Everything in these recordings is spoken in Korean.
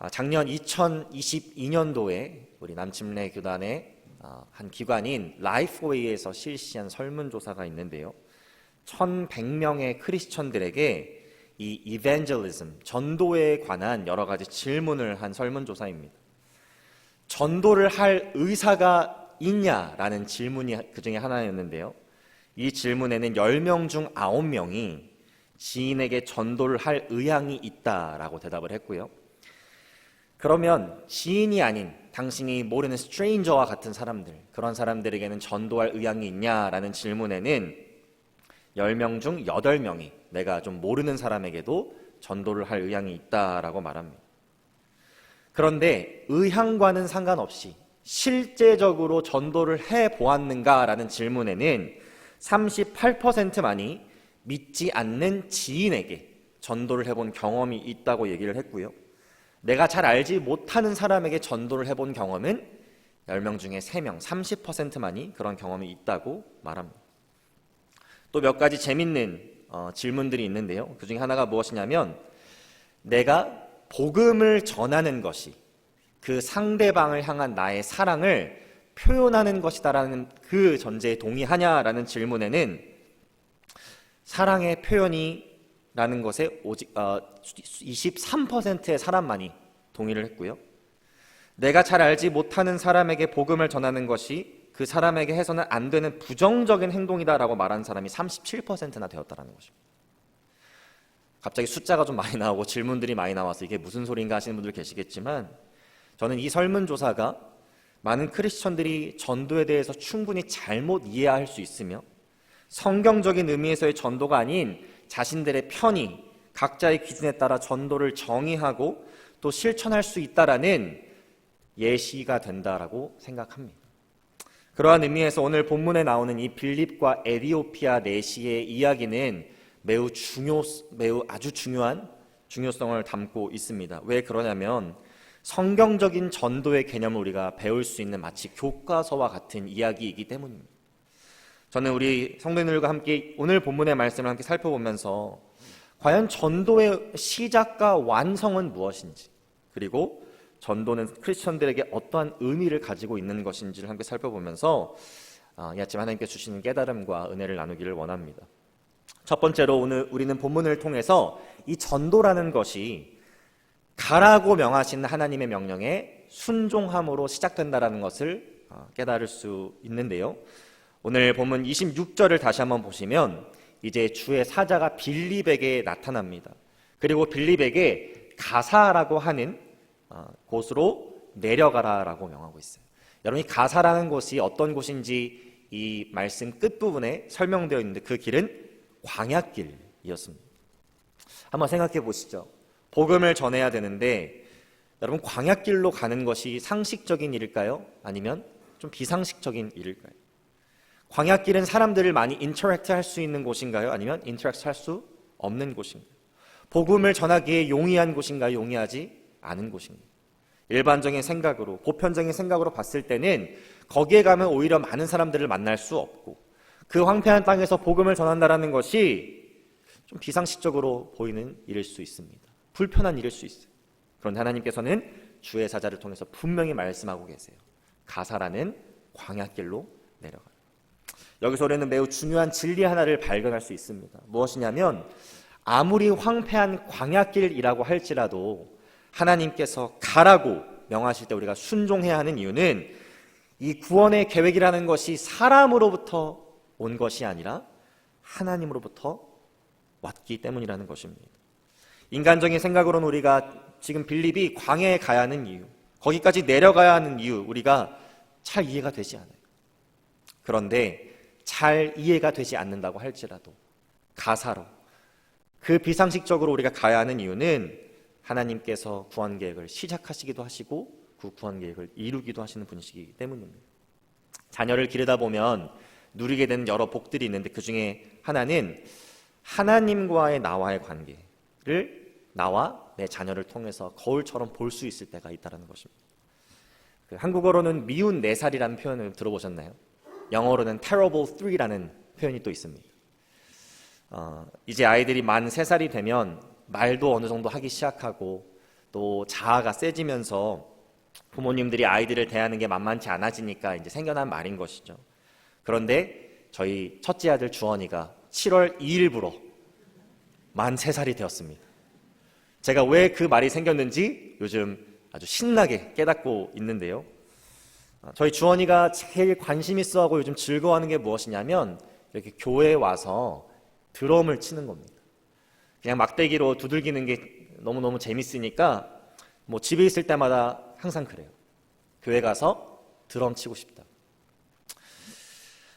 작년 2022년도에 우리 남침래 교단의 한 기관인 라이프웨이에서 실시한 설문조사가 있는데요. 1100명의 크리스천들에게 이 이벤젤리즘, 전도에 관한 여러 가지 질문을 한 설문조사입니다. 전도를 할 의사가 있냐라는 질문이 그 중에 하나였는데요. 이 질문에는 10명 중 9명이 지인에게 전도를 할 의향이 있다라고 대답을 했고요. 그러면 지인이 아닌 당신이 모르는 스트레인저와 같은 사람들, 그런 사람들에게는 전도할 의향이 있냐라는 질문에는 10명 중 8명이 내가 좀 모르는 사람에게도 전도를 할 의향이 있다라고 말합니다. 그런데 의향과는 상관없이 실제적으로 전도를 해보았는가라는 질문에는 38%만이 믿지 않는 지인에게 전도를 해본 경험이 있다고 얘기를 했고요. 내가 잘 알지 못하는 사람에게 전도를 해본 경험은 10명 중에 3명, 30%만이 그런 경험이 있다고 말합니다. 또 몇 가지 재밌는 질문들이 있는데요. 그 중에 하나가 무엇이냐면, 내가 복음을 전하는 것이 그 상대방을 향한 나의 사랑을 표현하는 것이다라는 그 전제에 동의하냐라는 질문에는 사랑의 표현이라는 것에 오직 23%의 사람만이 동의를 했고요. 내가 잘 알지 못하는 사람에게 복음을 전하는 것이 그 사람에게 해서는 안 되는 부정적인 행동이다라고 말하는 사람이 37%나 되었다는 것입니다. 갑자기 숫자가 좀 많이 나오고 질문들이 많이 나와서 이게 무슨 소리인가 하시는 분들 계시겠지만, 저는 이 설문조사가 많은 크리스천들이 전도에 대해서 충분히 잘못 이해할 수 있으며 성경적인 의미에서의 전도가 아닌 자신들의 편의, 각자의 기준에 따라 전도를 정의하고 또 실천할 수 있다라는 예시가 된다라고 생각합니다. 그러한 의미에서 오늘 본문에 나오는 이 빌립과 에디오피아 내시의 이야기는 아주 중요한 중요성을 담고 있습니다. 왜 그러냐면 성경적인 전도의 개념을 우리가 배울 수 있는 마치 교과서와 같은 이야기이기 때문입니다. 저는 우리 성도님들과 함께 오늘 본문의 말씀을 함께 살펴보면서 과연 전도의 시작과 완성은 무엇인지, 그리고 전도는 크리스천들에게 어떠한 의미를 가지고 있는 것인지를 함께 살펴보면서 이 아침 하나님께 주시는 깨달음과 은혜를 나누기를 원합니다. 첫 번째로 오늘 우리는 본문을 통해서 이 전도라는 것이 가라고 명하신 하나님의 명령에 순종함으로 시작된다는 것을 깨달을 수 있는데요. 오늘 본문 26절을 다시 한번 보시면 이제 주의 사자가 빌립에게 나타납니다. 그리고 빌립에게 가사라고 하는 곳으로 내려가라라고 명하고 있어요. 여러분, 이 가사라는 곳이 어떤 곳인지 이 말씀 끝부분에 설명되어 있는데 그 길은 광야길이었습니다. 한번 생각해 보시죠. 복음을 전해야 되는데 여러분, 광야길로 가는 것이 상식적인 일일까요? 아니면 좀 비상식적인 일일까요? 광야길은 사람들을 많이 인터랙트 할 수 있는 곳인가요? 아니면 인터랙트 할 수 없는 곳인가요? 복음을 전하기에 용이한 곳인가요? 용이하지 않은 곳인가요? 일반적인 생각으로, 보편적인 생각으로 봤을 때는 거기에 가면 오히려 많은 사람들을 만날 수 없고 그 황폐한 땅에서 복음을 전한다는 것이 좀 비상식적으로 보이는 일일 수 있습니다. 불편한 일일 수 있어요. 그런데 하나님께서는 주의 사자를 통해서 분명히 말씀하고 계세요. 가사라는 광야길로 내려가라. 여기서 우리는 매우 중요한 진리 하나를 발견할 수 있습니다. 무엇이냐면 아무리 황폐한 광야길이라고 할지라도 하나님께서 가라고 명하실 때 우리가 순종해야 하는 이유는 이 구원의 계획이라는 것이 사람으로부터 온 것이 아니라 하나님으로부터 왔기 때문이라는 것입니다. 인간적인 생각으로는 우리가 지금 빌립이 광야에 가야 하는 이유, 거기까지 내려가야 하는 이유, 우리가 잘 이해가 되지 않아요. 그런데 잘 이해가 되지 않는다고 할지라도 가사로, 그 비상식적으로 우리가 가야 하는 이유는 하나님께서 구원 계획을 시작하시기도 하시고 그 구원 계획을 이루기도 하시는 분이시기 때문입니다. 자녀를 기르다 보면 누리게 되는 여러 복들이 있는데 그 중에 하나는 하나님과의 나와의 관계를 나와 내 자녀를 통해서 거울처럼 볼 수 있을 때가 있다는 것입니다. 한국어로는 미운 4살이라는 표현을 들어보셨나요? 영어로는 terrible 3라는 표현이 또 있습니다. 이제 아이들이 만 3살이 되면 말도 어느 정도 하기 시작하고 또 자아가 세지면서 부모님들이 아이들을 대하는 게 만만치 않아지니까 이제 생겨난 말인 것이죠. 그런데 저희 첫째 아들 주원이가 7월 2일부로 만 3살이 되었습니다. 제가 왜 그 말이 생겼는지 요즘 아주 신나게 깨닫고 있는데요. 저희 주원이가 제일 관심 있어 하고 요즘 즐거워하는 게 무엇이냐면 이렇게 교회에 와서 드럼을 치는 겁니다. 그냥 막대기로 두들기는 게 너무너무 재밌으니까 뭐 집에 있을 때마다 항상 그래요. 교회 가서 드럼 치고 싶다.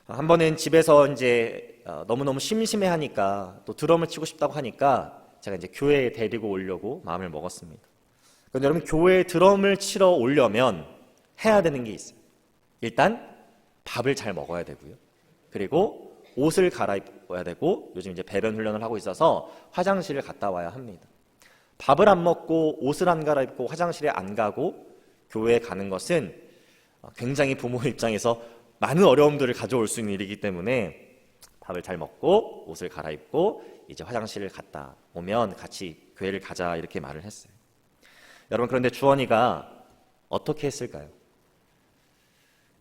한 번은 집에서 이제 너무너무 심심해하니까 또 드럼을 치고 싶다고 하니까 제가 이제 교회에 데리고 오려고 마음을 먹었습니다. 그런데 여러분, 교회에 드럼을 치러 오려면 해야 되는 게 있어요. 일단 밥을 잘 먹어야 되고요. 그리고 옷을 갈아입어야 되고, 요즘 이제 배변 훈련을 하고 있어서 화장실을 갔다 와야 합니다. 밥을 안 먹고 옷을 안 갈아입고 화장실에 안 가고 교회에 가는 것은 굉장히 부모 입장에서 많은 어려움들을 가져올 수 있는 일이기 때문에 밥을 잘 먹고 옷을 갈아입고 이제 화장실을 갔다 오면 같이 교회를 가자, 이렇게 말을 했어요. 여러분, 그런데 주원이가 어떻게 했을까요?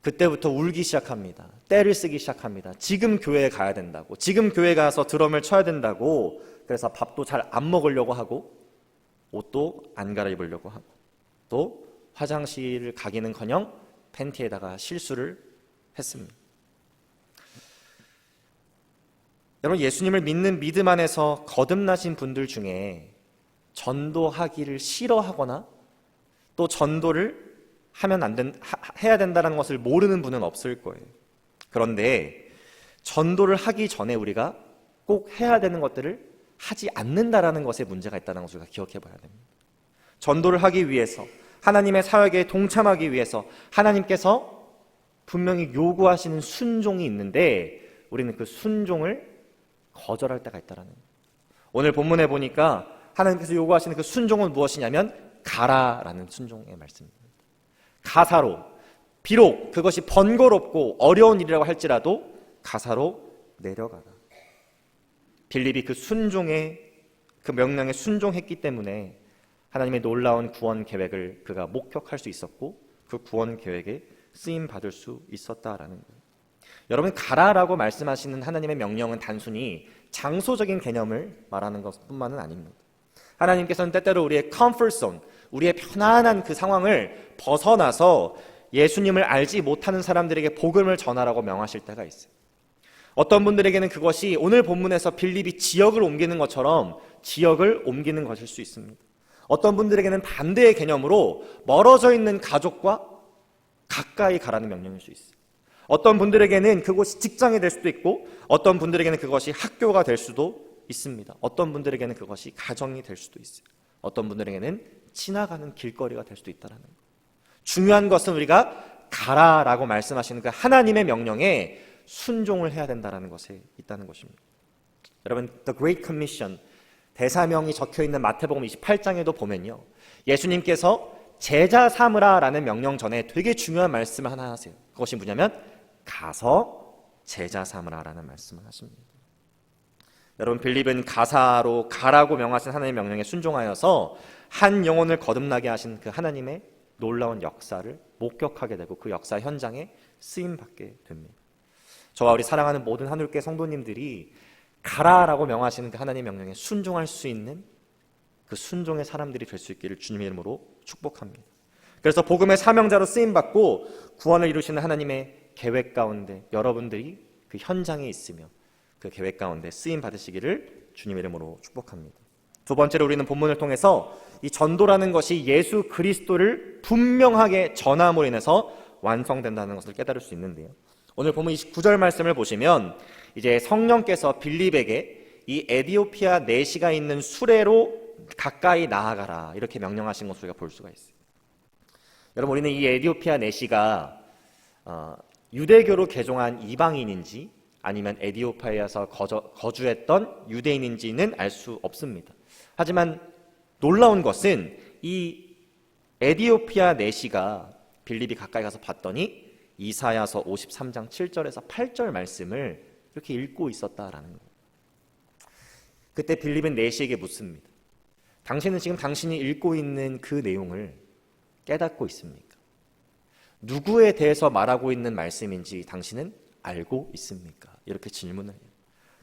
그때부터 울기 시작합니다. 떼를 쓰기 시작합니다. 지금 교회에 가야 된다고, 지금 교회 가서 드럼을 쳐야 된다고. 그래서 밥도 잘 안 먹으려고 하고 옷도 안 갈아입으려고 하고 또 화장실을 가기는커녕 팬티에다가 실수를 했습니다. 여러분, 예수님을 믿는 믿음 안에서 거듭나신 분들 중에 전도하기를 싫어하거나 또 전도를 해야 된다는 것을 모르는 분은 없을 거예요. 그런데 전도를 하기 전에 우리가 꼭 해야 되는 것들을 하지 않는다라는 것에 문제가 있다는 것을 우리가 기억해 봐야 됩니다. 전도를 하기 위해서, 하나님의 사역에 동참하기 위해서 하나님께서 분명히 요구하시는 순종이 있는데 우리는 그 순종을 거절할 때가 있다라는 거예요. 오늘 본문에 보니까 하나님께서 요구하시는 그 순종은 무엇이냐면 가라라는 순종의 말씀입니다. 가사로, 비록 그것이 번거롭고 어려운 일이라고 할지라도 가사로 내려가라. 빌립이 그 순종의, 그 명령에 순종했기 때문에 하나님의 놀라운 구원 계획을 그가 목격할 수 있었고 그 구원 계획에 쓰임 받을 수 있었다라는 거예요. 여러분, 가라라고 말씀하시는 하나님의 명령은 단순히 장소적인 개념을 말하는 것뿐만은 아닙니다. 하나님께서는 때때로 우리의 comfort zone, 우리의 편안한 그 상황을 벗어나서 예수님을 알지 못하는 사람들에게 복음을 전하라고 명하실 때가 있어요. 어떤 분들에게는 그것이 오늘 본문에서 빌립이 지역을 옮기는 것처럼 지역을 옮기는 것일 수 있습니다. 어떤 분들에게는 반대의 개념으로 멀어져 있는 가족과 가까이 가라는 명령일 수 있어요. 어떤 분들에게는 그곳이 직장이 될 수도 있고 어떤 분들에게는 그것이 학교가 될 수도 있습니다. 어떤 분들에게는 그것이 가정이 될 수도 있어요. 어떤 분들에게는 지나가는 길거리가 될 수도 있다는 거예요. 중요한 것은 우리가 가라라고 말씀하시는 그 하나님의 명령에 순종을 해야 된다는 것에 있다는 것입니다. 여러분, The Great Commission, 대사명이 적혀있는 마태복음 28장에도 보면요, 예수님께서 제자 삼으라라는 명령 전에 되게 중요한 말씀을 하나 하세요. 그것이 뭐냐면 가서 제자 삼으라라는 말씀을 하십니다. 여러분, 빌립은 가사로 가라고 명하신 하나님의 명령에 순종하여서 한 영혼을 거듭나게 하신 그 하나님의 놀라운 역사를 목격하게 되고 그 역사 현장에 쓰임받게 됩니다. 저와 우리 사랑하는 모든 하늘교회 성도님들이 가라라고 명하시는 그 하나님의 명령에 순종할 수 있는 그 순종의 사람들이 될 수 있기를 주님의 이름으로 축복합니다. 그래서 복음의 사명자로 쓰임받고 구원을 이루시는 하나님의 계획 가운데 여러분들이 그 현장에 있으며 그 계획 가운데 쓰임 받으시기를 주님의 이름으로 축복합니다. 두 번째로 우리는 본문을 통해서 이 전도라는 것이 예수 그리스도를 분명하게 전함으로 인해서 완성된다는 것을 깨달을 수 있는데요. 오늘 본문 29절 말씀을 보시면 이제 성령께서 빌립에게 이 에디오피아 내시가 있는 수레로 가까이 나아가라 이렇게 명령하신 것을 우리가 볼 수가 있어요. 여러분, 우리는 이 에디오피아 내시가 유대교로 개종한 이방인인지 아니면 에디오피아에서 거주했던 유대인인지는 알 수 없습니다. 하지만 놀라운 것은 이 에디오피아 내시가 빌립이 가까이 가서 봤더니 이사야서 53장 7절에서 8절 말씀을 이렇게 읽고 있었다라는 거예요. 그때 빌립은 내시에게 묻습니다. 당신은 지금 당신이 읽고 있는 그 내용을 깨닫고 있습니까? 누구에 대해서 말하고 있는 말씀인지 당신은 알고 있습니까? 이렇게 질문을 해요.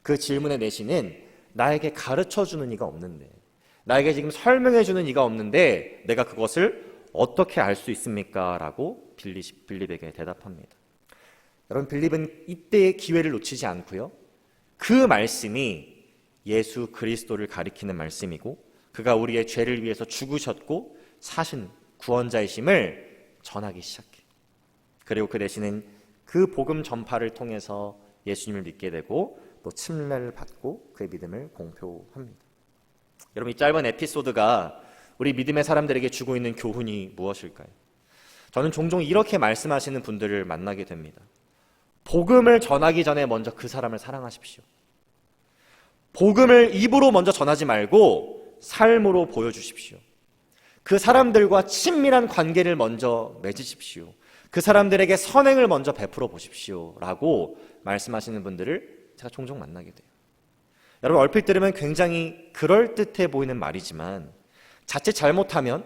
그 질문의 내신은 나에게 가르쳐주는 이가 없는데, 나에게 지금 설명해주는 이가 없는데 내가 그것을 어떻게 알 수 있습니까? 라고 빌립에게 대답합니다. 여러분, 빌립은 이때의 기회를 놓치지 않고요, 그 말씀이 예수 그리스도를 가리키는 말씀이고 그가 우리의 죄를 위해서 죽으셨고 사신 구원자이심을 전하기 시작해요. 그리고 그 대신은 그 복음 전파를 통해서 예수님을 믿게 되고 또 침례를 받고 그의 믿음을 공표합니다. 여러분, 이 짧은 에피소드가 우리 믿음의 사람들에게 주고 있는 교훈이 무엇일까요? 저는 종종 이렇게 말씀하시는 분들을 만나게 됩니다. 복음을 전하기 전에 먼저 그 사람을 사랑하십시오. 복음을 입으로 먼저 전하지 말고 삶으로 보여주십시오. 그 사람들과 친밀한 관계를 먼저 맺으십시오. 그 사람들에게 선행을 먼저 베풀어 보십시오 라고 말씀하시는 분들을 제가 종종 만나게 돼요. 여러분, 얼핏 들으면 굉장히 그럴듯해 보이는 말이지만 자칫 잘못하면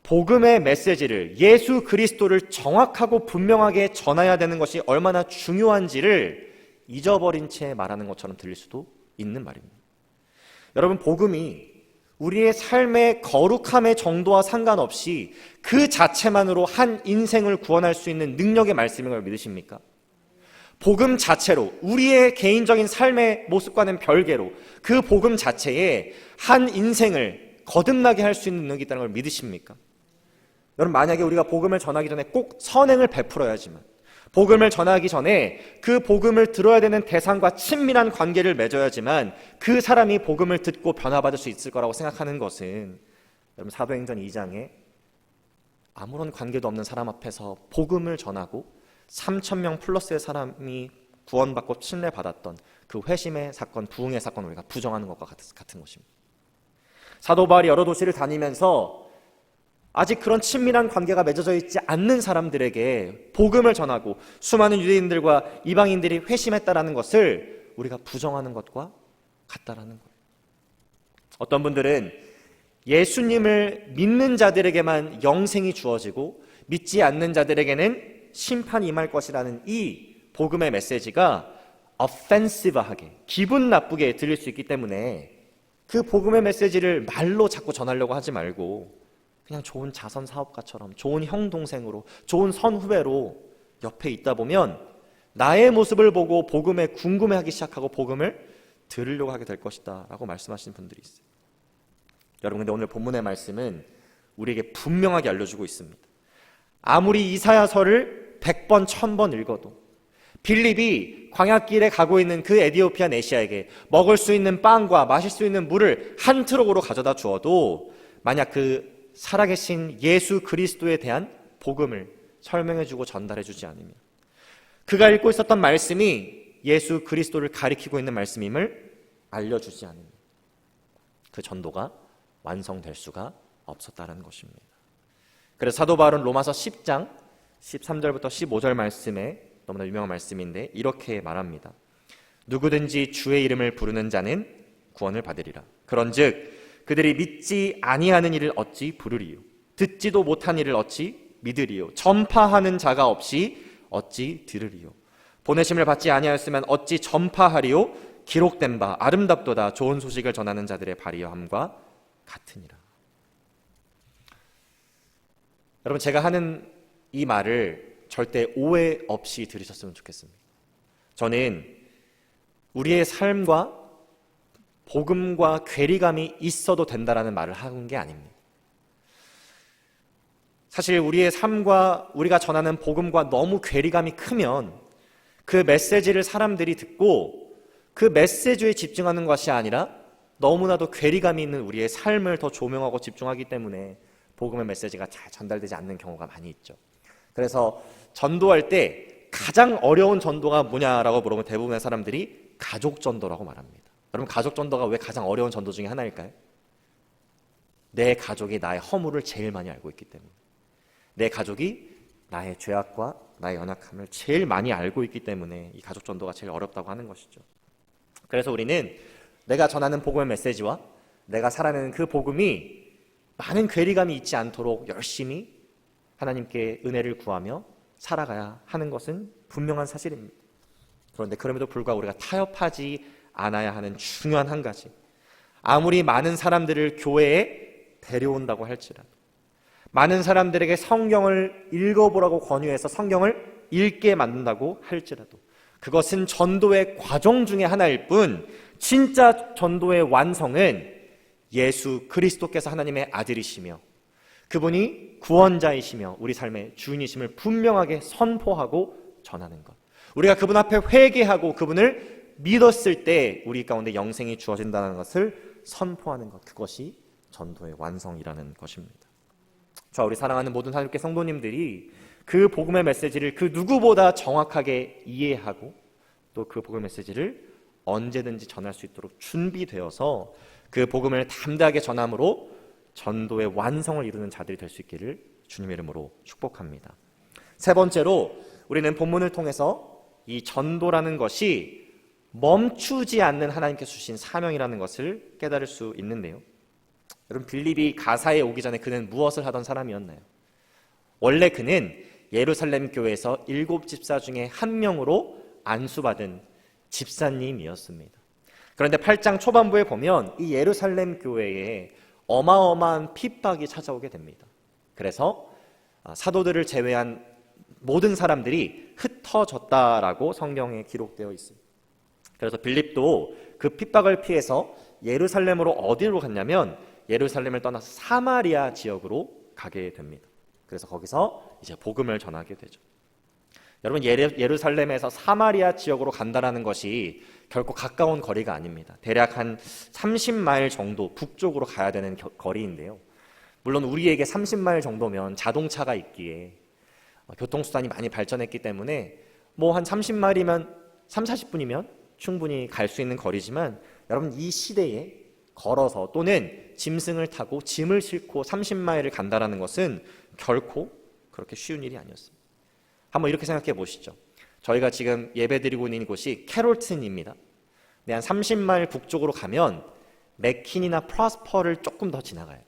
복음의 메시지를, 예수 그리스도를 정확하고 분명하게 전해야 되는 것이 얼마나 중요한지를 잊어버린 채 말하는 것처럼 들릴 수도 있는 말입니다. 여러분, 복음이 우리의 삶의 거룩함의 정도와 상관없이 그 자체만으로 한 인생을 구원할 수 있는 능력의 말씀인 걸 믿으십니까? 복음 자체로, 우리의 개인적인 삶의 모습과는 별개로 그 복음 자체에 한 인생을 거듭나게 할 수 있는 능력이 있다는 걸 믿으십니까? 여러분, 만약에 우리가 복음을 전하기 전에 꼭 선행을 베풀어야지만, 복음을 전하기 전에 그 복음을 들어야 되는 대상과 친밀한 관계를 맺어야지만 그 사람이 복음을 듣고 변화받을 수 있을 거라고 생각하는 것은, 여러분, 사도행전 2장에 아무런 관계도 없는 사람 앞에서 복음을 전하고 3,000명 플러스의 사람이 구원받고 침례받았던 그 회심의 사건, 부흥의 사건을 우리가 부정하는 것과 같은 것입니다. 사도 바울이 여러 도시를 다니면서 아직 그런 친밀한 관계가 맺어져 있지 않는 사람들에게 복음을 전하고 수많은 유대인들과 이방인들이 회심했다라는 것을 우리가 부정하는 것과 같다라는 거예요. 어떤 분들은 예수님을 믿는 자들에게만 영생이 주어지고 믿지 않는 자들에게는 심판이 임할 것이라는 이 복음의 메시지가 offensive하게, 기분 나쁘게 들릴 수 있기 때문에 그 복음의 메시지를 말로 자꾸 전하려고 하지 말고 그냥 좋은 자선 사업가처럼, 좋은 형 동생으로, 좋은 선후배로 옆에 있다 보면 나의 모습을 보고 복음에 궁금해하기 시작하고 복음을 들으려고 하게 될 것이다 라고 말씀하시는 분들이 있어요. 여러분, 근데 오늘 본문의 말씀은 우리에게 분명하게 알려주고 있습니다. 아무리 이사야서를 100번, 1000번 읽어도 빌립이 광야길에 가고 있는 그 에디오피아 내시아에게 먹을 수 있는 빵과 마실 수 있는 물을 한 트럭으로 가져다 주어도 만약 그 살아계신 예수 그리스도에 대한 복음을 설명해주고 전달해주지 않으면, 그가 읽고 있었던 말씀이 예수 그리스도를 가리키고 있는 말씀임을 알려주지 않으면 그 전도가 완성될 수가 없었다는 것입니다. 그래서 사도 바울은 로마서 10장 13절부터 15절 말씀에 너무나 유명한 말씀인데 이렇게 말합니다. 누구든지 주의 이름을 부르는 자는 구원을 받으리라. 그런즉 그들이 믿지 아니하는 이를 어찌 부르리요? 듣지도 못한 이를 어찌 믿으리요? 전파하는 자가 없이 어찌 들으리요? 보내심을 받지 아니하였으면 어찌 전파하리요? 기록된 바 아름답도다 좋은 소식을 전하는 자들의 발이함과 같으니라. 여러분, 제가 하는 이 말을 절대 오해 없이 들으셨으면 좋겠습니다. 저는 우리의 삶과 복음과 괴리감이 있어도 된다라는 말을 하는 게 아닙니다. 사실 우리의 삶과 우리가 전하는 복음과 너무 괴리감이 크면 그 메시지를 사람들이 듣고 그 메시지에 집중하는 것이 아니라 너무나도 괴리감이 있는 우리의 삶을 더 조명하고 집중하기 때문에 복음의 메시지가 잘 전달되지 않는 경우가 많이 있죠. 그래서 전도할 때 가장 어려운 전도가 뭐냐라고 물어보면 대부분의 사람들이 가족 전도라고 말합니다. 여러분, 가족 전도가 왜 가장 어려운 전도 중에 하나일까요? 내 가족이 나의 허물을 제일 많이 알고 있기 때문에, 내 가족이 나의 죄악과 나의 연약함을 제일 많이 알고 있기 때문에 이 가족 전도가 제일 어렵다고 하는 것이죠. 그래서 우리는 내가 전하는 복음의 메시지와 내가 살아내는 그 복음이 많은 괴리감이 있지 않도록 열심히 하나님께 은혜를 구하며 살아가야 하는 것은 분명한 사실입니다. 그런데 그럼에도 불구하고 우리가 타협하지 않아야 하는 중요한 한 가지, 아무리 많은 사람들을 교회에 데려온다고 할지라도, 많은 사람들에게 성경을 읽어보라고 권유해서 성경을 읽게 만든다고 할지라도, 그것은 전도의 과정 중에 하나일 뿐 진짜 전도의 완성은 예수 그리스도께서 하나님의 아들이시며 그분이 구원자이시며 우리 삶의 주인이심을 분명하게 선포하고 전하는 것, 우리가 그분 앞에 회개하고 그분을 믿었을 때 우리 가운데 영생이 주어진다는 것을 선포하는 것, 그것이 전도의 완성이라는 것입니다. 자, 우리 사랑하는 모든 하나님께 성도님들이 그 복음의 메시지를 그 누구보다 정확하게 이해하고 또 그 복음의 메시지를 언제든지 전할 수 있도록 준비되어서 그 복음을 담대하게 전함으로 전도의 완성을 이루는 자들이 될 수 있기를 주님의 이름으로 축복합니다. 세 번째로 우리는 본문을 통해서 이 전도라는 것이 멈추지 않는 하나님께서 주신 사명이라는 것을 깨달을 수 있는데요. 여러분, 빌립이 가사에 오기 전에 그는 무엇을 하던 사람이었나요? 원래 그는 예루살렘 교회에서 7집사 중에 한 명으로 안수받은 집사님이었습니다. 그런데 8장 초반부에 보면 이 예루살렘 교회에 어마어마한 핍박이 찾아오게 됩니다. 그래서 사도들을 제외한 모든 사람들이 흩어졌다라고 성경에 기록되어 있습니다. 그래서 빌립도 그 핍박을 피해서 예루살렘으로 어디로 갔냐면 예루살렘을 떠나서 사마리아 지역으로 가게 됩니다. 그래서 거기서 이제 복음을 전하게 되죠. 여러분, 예루살렘에서 사마리아 지역으로 간다는 것이 결코 가까운 거리가 아닙니다. 대략 한 30마일 정도 북쪽으로 가야 되는 거리인데요. 물론 우리에게 30마일 정도면 자동차가 있기에 교통수단이 많이 발전했기 때문에 뭐 한 30마일이면 3, 40분이면 충분히 갈 수 있는 거리지만 여러분, 이 시대에 걸어서 또는 짐승을 타고 짐을 싣고 30마일을 간다는 것은 결코 그렇게 쉬운 일이 아니었습니다. 한번 이렇게 생각해 보시죠. 저희가 지금 예배드리고 있는 곳이 캐롤튼입니다. 네, 한 30마일 북쪽으로 가면 맥킨이나 프로스퍼를 조금 더 지나가야 돼요.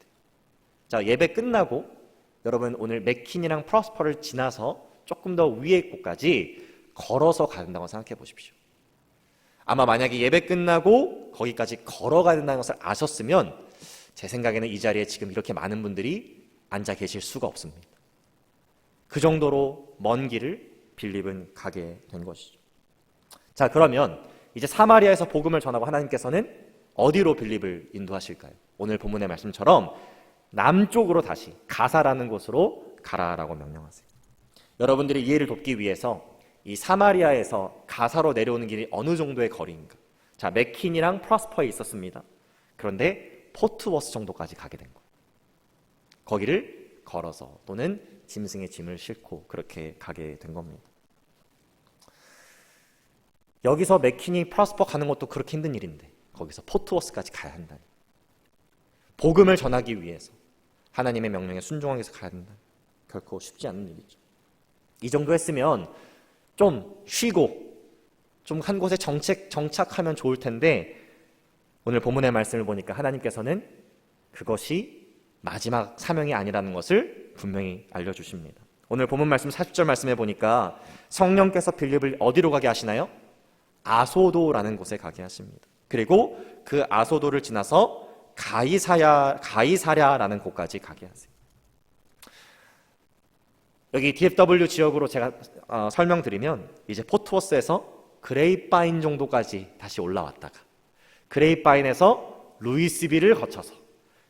자, 예배 끝나고 여러분 오늘 맥킨이랑 프로스퍼를 지나서 조금 더 위의 곳까지 걸어서 간다고 생각해 보십시오. 아마 만약에 예배 끝나고 거기까지 걸어가야 된다는 것을 아셨으면 제 생각에는 이 자리에 지금 이렇게 많은 분들이 앉아 계실 수가 없습니다. 그 정도로 먼 길을 빌립은 가게 된 것이죠. 자, 그러면 이제 사마리아에서 복음을 전하고 하나님께서는 어디로 빌립을 인도하실까요? 오늘 본문의 말씀처럼 남쪽으로 다시 가사라는 곳으로 가라라고 명령하세요. 여러분들이 이해를 돕기 위해서 이 사마리아에서 가사로 내려오는 길이 어느 정도의 거리인가? 자, 맥킨이랑 프로스퍼에 있었습니다. 그런데 포트워스 정도까지 가게 된 거예요. 거기를 걸어서 또는 짐승의 짐을 싣고 그렇게 가게 된 겁니다. 여기서 맥킨이 프로스퍼 가는 것도 그렇게 힘든 일인데 거기서 포트워스까지 가야 한다니, 복음을 전하기 위해서 하나님의 명령에 순종하기 위해서 가야 된다, 결코 쉽지 않은 일이죠. 이 정도 했으면 좀 쉬고 좀 한 곳에 정착하면 좋을 텐데 오늘 본문의 말씀을 보니까 하나님께서는 그것이 마지막 사명이 아니라는 것을 분명히 알려주십니다. 오늘 본문 말씀 40절 말씀에 보니까 성령께서 빌립을 어디로 가게 하시나요? 아소도라는 곳에 가게 하십니다. 그리고 그 아소도를 지나서 가이사랴라는 곳까지 가게 하세요. 여기 DFW 지역으로 제가 설명드리면 이제 포트워스에서 그레이파인 정도까지 다시 올라왔다가 그레이파인에서 루이스빌을 거쳐서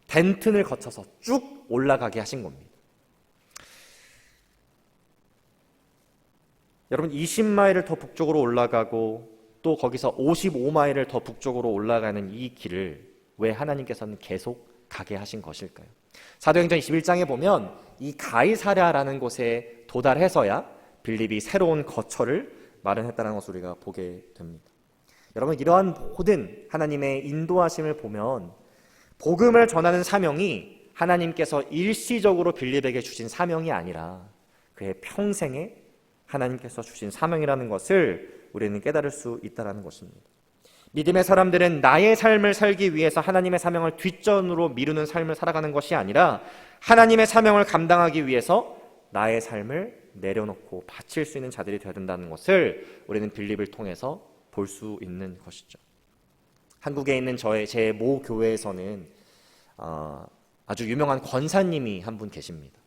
덴튼을 거쳐서 쭉 올라가게 하신 겁니다. 여러분, 20마일을 더 북쪽으로 올라가고 또 거기서 55마일을 더 북쪽으로 올라가는 이 길을 왜 하나님께서는 계속 가게 하신 것일까요? 사도행전 21장에 보면 이 가이사랴라는 곳에 도달해서야 빌립이 새로운 거처를 마련했다는 것을 우리가 보게 됩니다. 여러분, 이러한 모든 하나님의 인도하심을 보면 복음을 전하는 사명이 하나님께서 일시적으로 빌립에게 주신 사명이 아니라 그의 평생에 하나님께서 주신 사명이라는 것을 우리는 깨달을 수 있다는 것입니다. 믿음의 사람들은 나의 삶을 살기 위해서 하나님의 사명을 뒷전으로 미루는 삶을 살아가는 것이 아니라 하나님의 사명을 감당하기 위해서 나의 삶을 내려놓고 바칠 수 있는 자들이 되어야 된다는 것을 우리는 빌립을 통해서 볼 수 있는 것이죠. 한국에 있는 제 모 교회에서는 아주 유명한 권사님이 한 분 계십니다.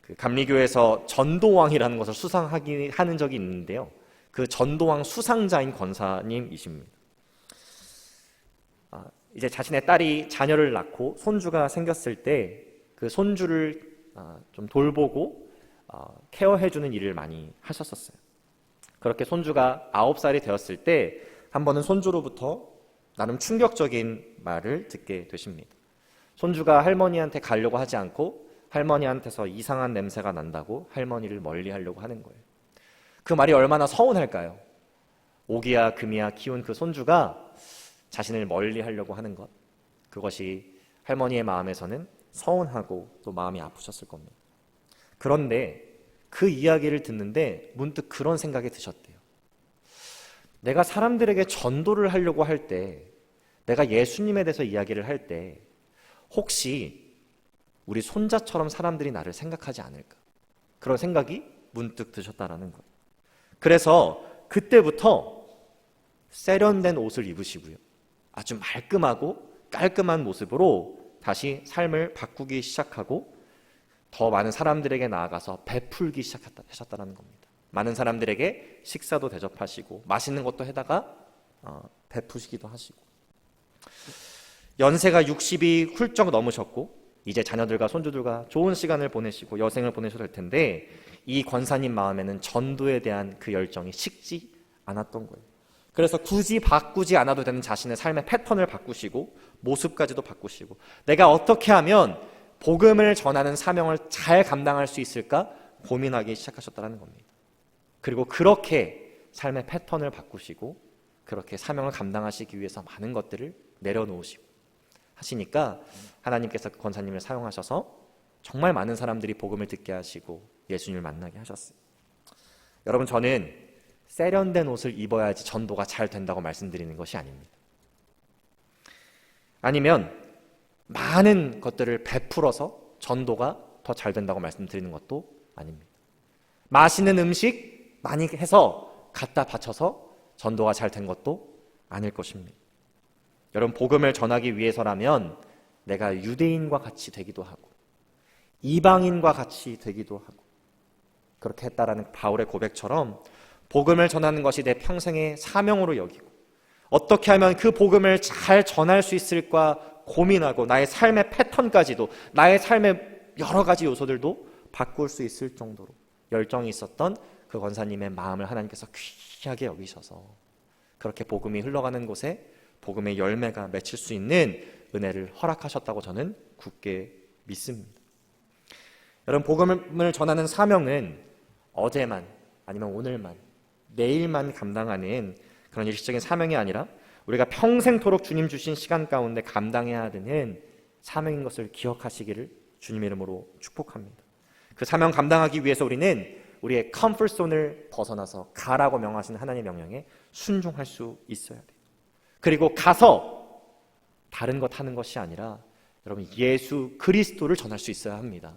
그 감리교에서 전도왕이라는 것을 수상하는 적이 있는데요. 그 전도왕 수상자인 권사님이십니다. 이제 자신의 딸이 자녀를 낳고 손주가 생겼을 때 그 손주를 좀 돌보고 케어해주는 일을 많이 하셨었어요. 그렇게 손주가 9살이 되었을 때 한 번은 손주로부터 나름 충격적인 말을 듣게 되십니다. 손주가 할머니한테 가려고 하지 않고 할머니한테서 이상한 냄새가 난다고 할머니를 멀리하려고 하는 거예요. 그 말이 얼마나 서운할까요? 오기야 금이야 키운 그 손주가 자신을 멀리하려고 하는 것, 그것이 할머니의 마음에서는 서운하고 또 마음이 아프셨을 겁니다. 그런데 그 이야기를 듣는데 문득 그런 생각이 드셨대요. 내가 사람들에게 전도를 하려고 할 때, 내가 예수님에 대해서 이야기를 할 때 혹시 우리 손자처럼 사람들이 나를 생각하지 않을까? 그런 생각이 문득 드셨다라는 거예요. 그래서 그때부터 세련된 옷을 입으시고요, 아주 말끔하고 깔끔한 모습으로 다시 삶을 바꾸기 시작하고 더 많은 사람들에게 나아가서 베풀기 시작하셨다는 겁니다. 많은 사람들에게 식사도 대접하시고 맛있는 것도 해다가 베푸시기도 하시고, 연세가 60이 훌쩍 넘으셨고 이제 자녀들과 손주들과 좋은 시간을 보내시고 여생을 보내셔도 될 텐데 이 권사님 마음에는 전도에 대한 그 열정이 식지 않았던 거예요. 그래서 굳이 바꾸지 않아도 되는 자신의 삶의 패턴을 바꾸시고 모습까지도 바꾸시고, 내가 어떻게 하면 복음을 전하는 사명을 잘 감당할 수 있을까 고민하기 시작하셨다는 겁니다. 그리고 그렇게 삶의 패턴을 바꾸시고 그렇게 사명을 감당하시기 위해서 많은 것들을 내려놓으시고 하시니까 하나님께서 그 권사님을 사용하셔서 정말 많은 사람들이 복음을 듣게 하시고 예수님을 만나게 하셨어요. 여러분, 저는 세련된 옷을 입어야지 전도가 잘 된다고 말씀드리는 것이 아닙니다. 아니면 많은 것들을 베풀어서 전도가 더 잘 된다고 말씀드리는 것도 아닙니다. 맛있는 음식 많이 해서 갖다 바쳐서 전도가 잘 된 것도 아닐 것입니다. 여러분, 복음을 전하기 위해서라면 내가 유대인과 같이 되기도 하고 이방인과 같이 되기도 하고, 그렇게 했다라는 바울의 고백처럼 복음을 전하는 것이 내 평생의 사명으로 여기고 어떻게 하면 그 복음을 잘 전할 수 있을까 고민하고 나의 삶의 패턴까지도, 나의 삶의 여러 가지 요소들도 바꿀 수 있을 정도로 열정이 있었던 그 권사님의 마음을 하나님께서 귀하게 여기셔서 그렇게 복음이 흘러가는 곳에 복음의 열매가 맺힐 수 있는 은혜를 허락하셨다고 저는 굳게 믿습니다. 여러분, 복음을 전하는 사명은 어제만 아니면 오늘만 내일만 감당하는 그런 일시적인 사명이 아니라 우리가 평생토록 주님 주신 시간 가운데 감당해야 되는 사명인 것을 기억하시기를 주님의 이름으로 축복합니다. 그 사명 감당하기 위해서 우리는 우리의 컴포트존을 벗어나서 가라고 명하신 하나님의 명령에 순종할 수 있어야 돼요. 그리고 가서 다른 것 하는 것이 아니라 여러분, 예수 그리스도를 전할 수 있어야 합니다.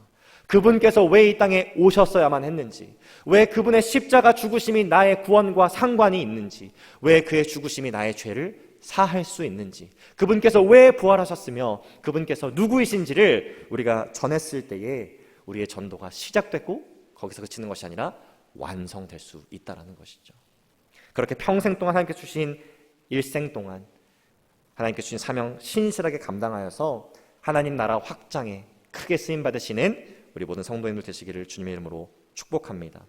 그분께서 왜 이 땅에 오셨어야만 했는지, 왜 그분의 십자가 죽으심이 나의 구원과 상관이 있는지, 왜 그의 죽으심이 나의 죄를 사할 수 있는지, 그분께서 왜 부활하셨으며 그분께서 누구이신지를 우리가 전했을 때에 우리의 전도가 시작됐고 거기서 그치는 것이 아니라 완성될 수 있다는 것이죠. 그렇게 평생 동안 하나님께서 주신 일생 동안 하나님께서 주신 사명 신실하게 감당하여서 하나님 나라 확장에 크게 쓰임받으시는 우리 모든 성도님들 되시기를 주님의 이름으로 축복합니다.